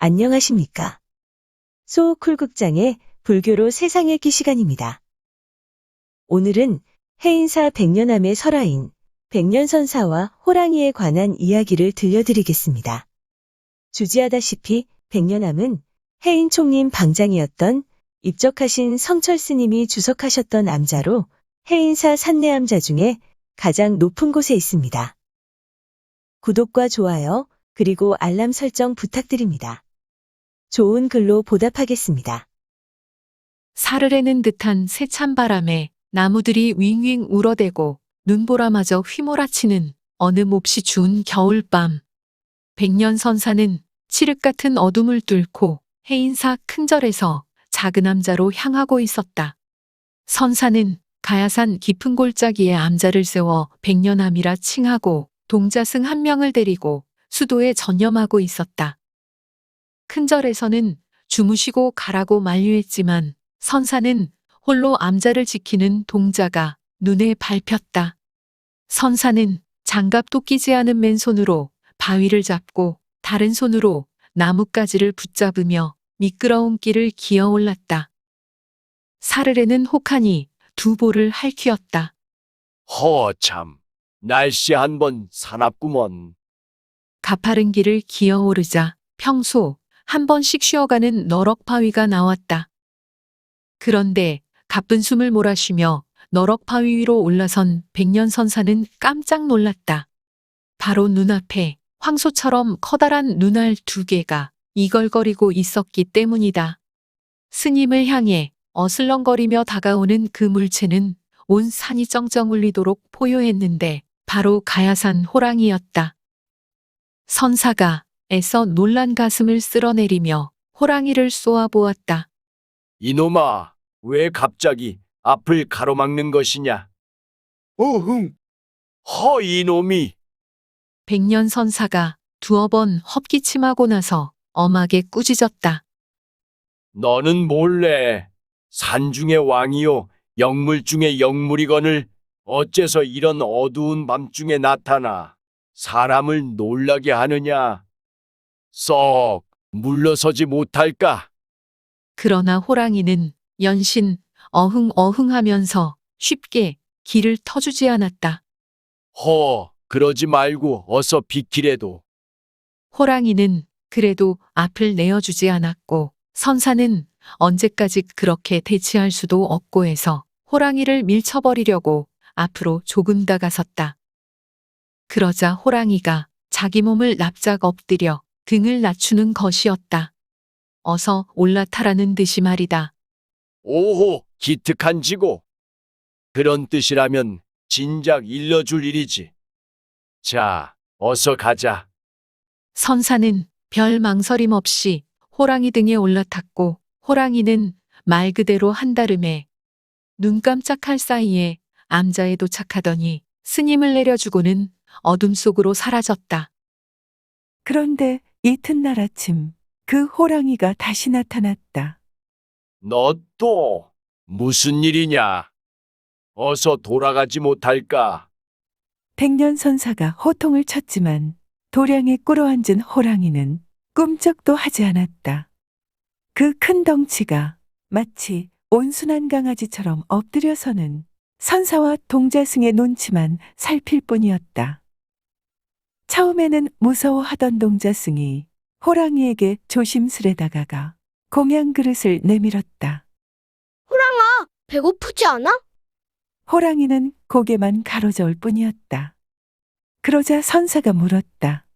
안녕하십니까. 소쿨극장의 불교로 세상에 기 시간입니다. 오늘은 해인사 백년암의 설화인 백년선사와 호랑이에 관한 이야기를 들려드리겠습니다. 주지하다시피 백년암은 해인 총림 방장이었던 입적하신 성철 스님이 주석하셨던 암자로 해인사 산내암자 중에 가장 높은 곳에 있습니다. 구독과 좋아요, 그리고 알람 설정 부탁드립니다. 좋은 글로 보답하겠습니다. 사르르는 듯한 세찬 바람에 나무들이 윙윙 울어대고 눈보라마저 휘몰아치는 어느 몹시 추운 겨울밤. 백년선사는 칠흑 같은 어둠을 뚫고 해인사 큰절에서 작은 암자로 향하고 있었다. 선사는 가야산 깊은 골짜기에 암자를 세워 백년암이라 칭하고 동자승 한 명을 데리고 수도에 전념하고 있었다. 큰절에서는 주무시고 가라고 만류했지만 선사는 홀로 암자를 지키는 동자가 눈에 밟혔다. 선사는 장갑도 끼지 않은 맨손으로 바위를 잡고 다른 손으로 나뭇가지를 붙잡으며 미끄러운 길을 기어 올랐다. 사르르는 혹하니 두 볼을 핥히었다. 허참, 날씨 한번 사납구먼. 가파른 길을 기어 오르자 평소 한 번씩 쉬어가는 너럭 바위가 나왔다. 그런데 가쁜 숨을 몰아쉬며 너럭 바위 위로 올라선 백년선사는 깜짝 놀랐다. 바로 눈앞에 황소처럼 커다란 눈알 두 개가 이걸거리고 있었기 때문이다. 스님을 향해 어슬렁거리며 다가오는 그 물체는 온 산이 쩡쩡 울리도록 포효했는데 바로 가야산 호랑이였다. 선사가 애써 놀란 가슴을 쓸어내리며 호랑이를 쏘아보았다. 이놈아, 왜 갑자기 앞을 가로막는 것이냐? 어흥, 이놈이! 백년선사가 두어 번 헛기침하고 나서 엄하게 꾸짖었다. 너는 몰래 산중의 왕이요, 영물 중의 영물이거늘 어째서 이런 어두운 밤중에 나타나 사람을 놀라게 하느냐? 썩 물러서지 못할까? 그러나 호랑이는 연신 어흥어흥하면서 쉽게 길을 터주지 않았다. 그러지 말고 어서 비키래도. 호랑이는 그래도 앞을 내어주지 않았고 선사는 언제까지 그렇게 대치할 수도 없고 해서 호랑이를 밀쳐버리려고 앞으로 조금 다가섰다. 그러자 호랑이가 자기 몸을 납작 엎드려 등을 낮추는 것이었다. 어서 올라타라는 듯이 말이다. 오호, 기특한 지고. 그런 뜻이라면 진작 일러줄 일이지. 자, 어서 가자. 선사는 별 망설임 없이 호랑이 등에 올라탔고 호랑이는 말 그대로 한달음에 눈 깜짝할 사이에 암자에 도착하더니 스님을 내려주고는 어둠 속으로 사라졌다. 그런데 이튿날 아침 그 호랑이가 다시 나타났다. 너 또 무슨 일이냐? 어서 돌아가지 못할까? 백년선사가 호통을 쳤지만 도량에 꿇어앉은 호랑이는 꿈쩍도 하지 않았다. 그 큰 덩치가 마치 온순한 강아지처럼 엎드려서는 선사와 동자승의 눈치만 살필 뿐이었다. 처음에는 무서워하던 동자승이 호랑이에게 조심스레 다가가 공양 그릇을 내밀었다. 호랑아, 배고프지 않아? 호랑이는 고개만 가로저을 뿐이었다. 그러자 선사가 물었다.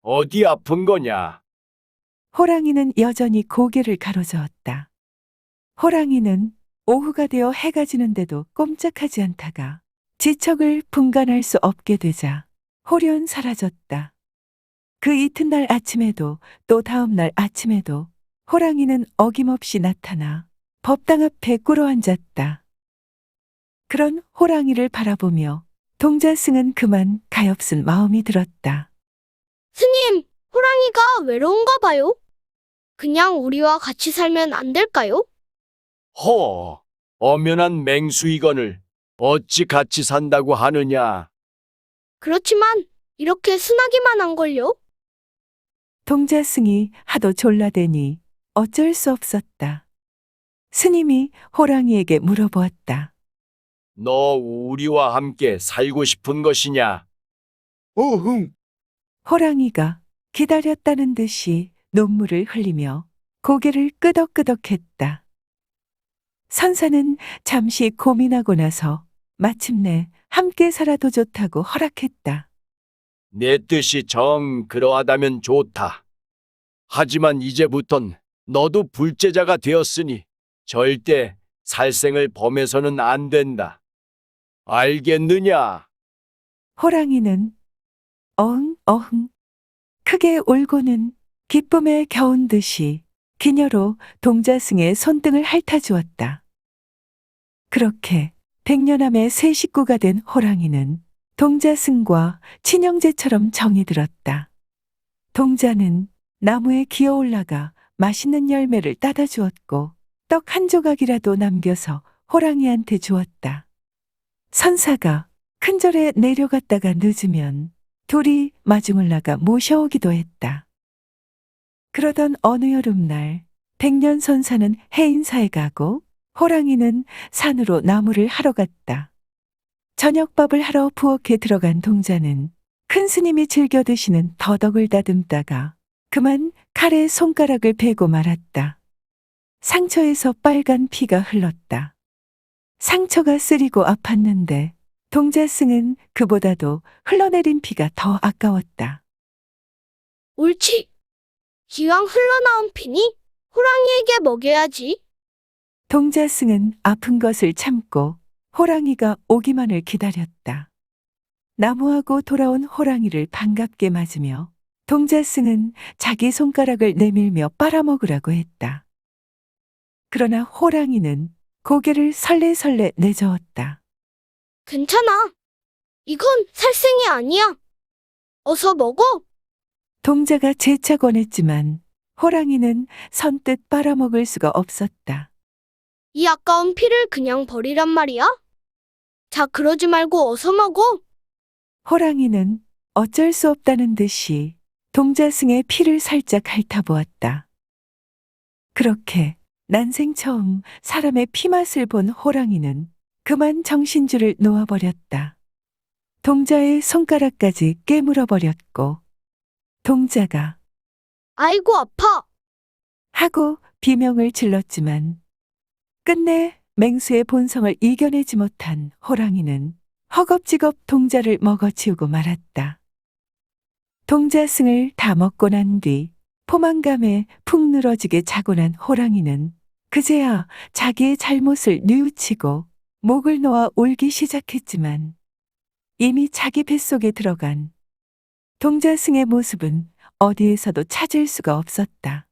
어디 아픈 거냐? 호랑이는 여전히 고개를 가로저었다. 호랑이는 오후가 되어 해가 지는데도 꼼짝하지 않다가 지척을 분간할 수 없게 되자 호련 사라졌다. 그 이튿날 아침에도 또 다음날 아침에도 호랑이는 어김없이 나타나 법당 앞에 꿇어앉았다. 그런 호랑이를 바라보며 동자승은 그만 가엾은 마음이 들었다. 스님, 호랑이가 외로운가 봐요. 그냥 우리와 같이 살면 안 될까요? 엄연한 맹수이거늘 어찌 같이 산다고 하느냐? 그렇지만 이렇게 순하기만 한걸요? 동자승이 하도 졸라대니 어쩔 수 없었다. 스님이 호랑이에게 물어보았다. 너 우리와 함께 살고 싶은 것이냐? 오흥, 호랑이가 기다렸다는 듯이 눈물을 흘리며 고개를 끄덕끄덕했다. 선사는 잠시 고민하고 나서 마침내 함께 살아도 좋다고 허락했다. 내 뜻이 정 그러하다면 좋다. 하지만 이제부턴 너도 불제자가 되었으니 절대 살생을 범해서는 안 된다. 알겠느냐? 호랑이는 어흥 어흥 크게 울고는 기쁨에 겨운 듯이 기녀로 동자승의 손등을 핥아주었다. 그렇게 백년함의 새 식구가 된 호랑이는 동자승과 친형제처럼 정이 들었다. 동자는 나무에 기어 올라가 맛있는 열매를 따다 주었고 떡 한 조각이라도 남겨서 호랑이한테 주었다. 선사가 큰 절에 내려갔다가 늦으면 둘이 마중을 나가 모셔오기도 했다. 그러던 어느 여름날 백년선사는 해인사에 가고 호랑이는 산으로 나무를 하러 갔다. 저녁밥을 하러 부엌에 들어간 동자는 큰 스님이 즐겨 드시는 더덕을 다듬다가 그만 칼에 손가락을 베고 말았다. 상처에서 빨간 피가 흘렀다. 상처가 쓰리고 아팠는데 동자승은 그보다도 흘러내린 피가 더 아까웠다. 옳지. 기왕 흘러나온 피니 호랑이에게 먹여야지. 동자승은 아픈 것을 참고 호랑이가 오기만을 기다렸다. 나무하고 돌아온 호랑이를 반갑게 맞으며 동자승은 자기 손가락을 내밀며 빨아먹으라고 했다. 그러나 호랑이는 고개를 설레설레 내저었다. 괜찮아. 이건 살생이 아니야. 어서 먹어. 동자가 재차 권했지만 호랑이는 선뜻 빨아먹을 수가 없었다. 이 아까운 피를 그냥 버리란 말이야? 자, 그러지 말고 어서 먹어. 호랑이는 어쩔 수 없다는 듯이 동자승의 피를 살짝 핥아보았다. 그렇게 난생 처음 사람의 피맛을 본 호랑이는 그만 정신줄을 놓아버렸다. 동자의 손가락까지 깨물어버렸고 동자가 아이고, 아파. 하고 비명을 질렀지만 끝내 맹수의 본성을 이겨내지 못한 호랑이는 허겁지겁 동자를 먹어치우고 말았다. 동자승을 다 먹고 난 뒤 포만감에 푹 늘어지게 자고 난 호랑이는 그제야 자기의 잘못을 뉘우치고 목을 놓아 울기 시작했지만 이미 자기 뱃속에 들어간 동자승의 모습은 어디에서도 찾을 수가 없었다.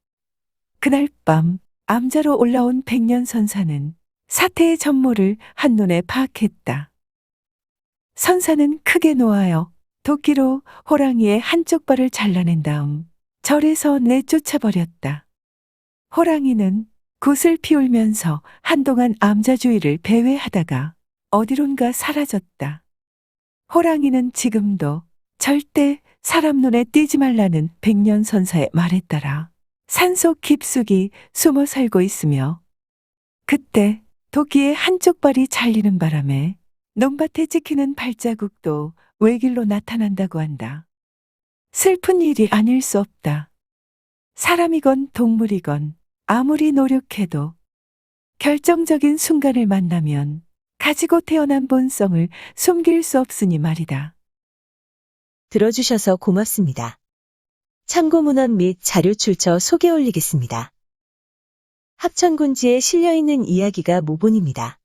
그날 밤 암자로 올라온 백년선사는 사태의 전모를 한눈에 파악했다. 선사는 크게 놓아여 도끼로 호랑이의 한쪽 발을 잘라낸 다음 절에서 내쫓아버렸다. 호랑이는 굿을 피울면서 한동안 암자주의를 배회하다가 어디론가 사라졌다. 호랑이는 지금도 절대 사람 눈에 띄지 말라는 백년선사의 말에 따라 산속 깊숙이 숨어 살고 있으며 그때 도끼의 한쪽 발이 잘리는 바람에 논밭에 찍히는 발자국도 외길로 나타난다고 한다. 슬픈 일이 아닐 수 없다. 사람이건 동물이건 아무리 노력해도 결정적인 순간을 만나면 가지고 태어난 본성을 숨길 수 없으니 말이다. 들어주셔서 고맙습니다. 참고문헌 및 자료 출처 소개 올리겠습니다. 합천군지에 실려있는 이야기가 모본입니다.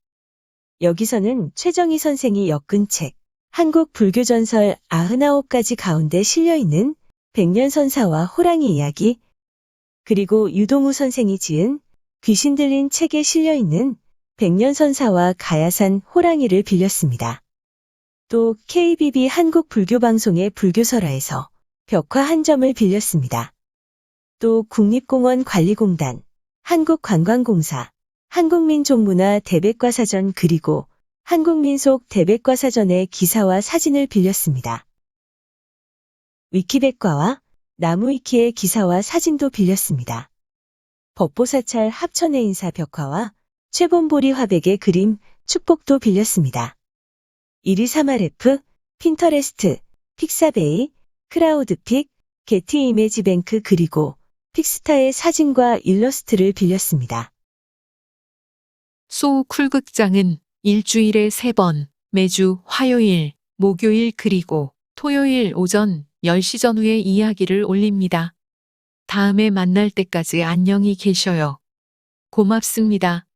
여기서는 최정희 선생이 엮은 책 한국 불교전설 99가지 가운데 실려있는 백년선사와 호랑이 이야기, 그리고 유동우 선생이 지은 귀신 들린 책에 실려있는 백년선사와 가야산 호랑이를 빌렸습니다. 또 KBB 한국불교방송의 불교설화에서 벽화 한 점을 빌렸습니다. 또 국립공원관리공단, 한국관광공사, 한국민족문화 대백과사전 그리고 한국민속 대백과사전의 기사와 사진을 빌렸습니다. 위키백과와 나무위키의 기사와 사진도 빌렸습니다. 법보사찰 합천의 인사 벽화와 최본보리 화백의 그림, 축복도 빌렸습니다. 123RF, 핀터레스트, 픽사베이, 크라우드픽, 게티 이미지뱅크 그리고 픽스타의 사진과 일러스트를 빌렸습니다. 소쿨극장은 일주일에 3번, 매주 화요일, 목요일 그리고 토요일 오전 10시 전후에 이야기를 올립니다. 다음에 만날 때까지 안녕히 계셔요. 고맙습니다.